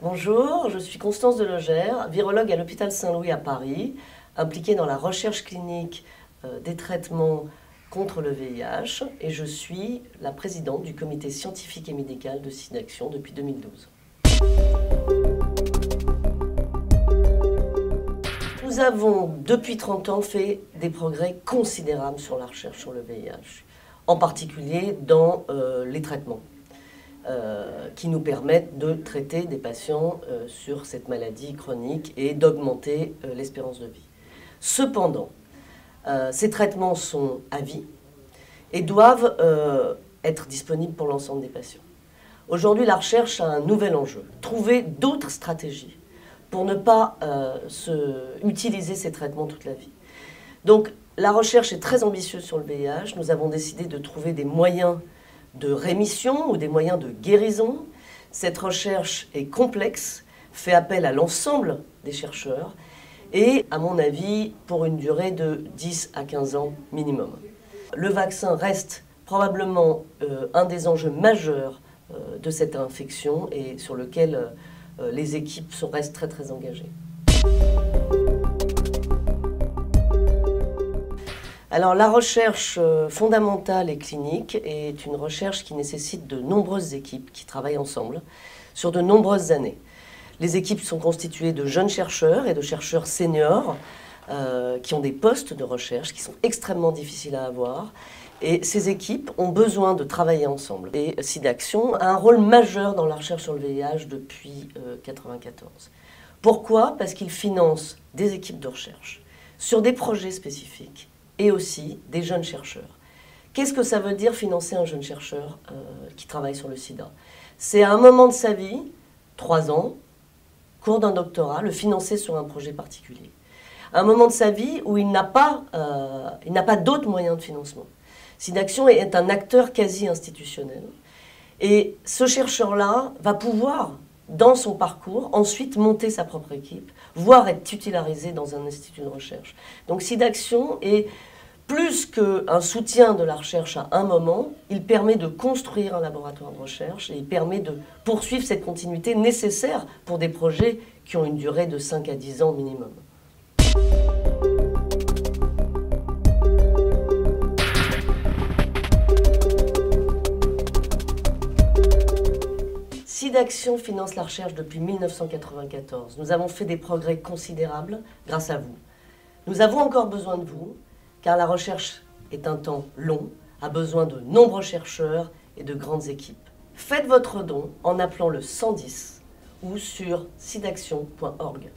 Bonjour, je suis Constance Delogère, virologue à l'hôpital Saint-Louis à Paris, impliquée dans la recherche clinique des traitements contre le VIH et je suis la présidente du comité scientifique et médical de SIDAction depuis 2012. Nous avons depuis 30 ans fait des progrès considérables sur la recherche sur le VIH, en particulier dans les traitements. Qui nous permettent de traiter des patients sur cette maladie chronique et d'augmenter l'espérance de vie. Cependant, ces traitements sont à vie et doivent être disponibles pour l'ensemble des patients. Aujourd'hui, la recherche a un nouvel enjeu, trouver d'autres stratégies pour ne pas utiliser ces traitements toute la vie. Donc, la recherche est très ambitieuse sur le VIH. Nous avons décidé de trouver des moyens de rémission ou des moyens de guérison. Cette recherche est complexe, fait appel à l'ensemble des chercheurs et, à mon avis, pour une durée de 10 à 15 ans minimum. Le vaccin reste probablement un des enjeux majeurs de cette infection et sur lequel les équipes restent très engagées. Alors la recherche fondamentale et clinique est une recherche qui nécessite de nombreuses équipes qui travaillent ensemble sur de nombreuses années. Les équipes sont constituées de jeunes chercheurs et de chercheurs seniors qui ont des postes de recherche qui sont extrêmement difficiles à avoir. Et ces équipes ont besoin de travailler ensemble. Et SIDAction a un rôle majeur dans la recherche sur le VIH depuis 1994. Pourquoi? Parce qu'il finance des équipes de recherche sur des projets spécifiques et aussi des jeunes chercheurs. Qu'est-ce que ça veut dire financer un jeune chercheur qui travaille sur le sida? C'est à un moment de sa vie, 3 ans, cours d'un doctorat, le financer sur un projet particulier. À un moment de sa vie où il n'a pas d'autres moyens de financement. SIDAction est un acteur quasi institutionnel. Et ce chercheur-là va pouvoir, dans son parcours, ensuite monter sa propre équipe, voire être titularisé dans un institut de recherche. Donc SIDAction est plus qu'un soutien de la recherche à un moment, il permet de construire un laboratoire de recherche et il permet de poursuivre cette continuité nécessaire pour des projets qui ont une durée de 5 à 10 ans minimum. SIDAction finance la recherche depuis 1994. Nous avons fait des progrès considérables grâce à vous. Nous avons encore besoin de vous, car la recherche est un temps long, a besoin de nombreux chercheurs et de grandes équipes. Faites votre don en appelant le 110 ou sur sidaction.org.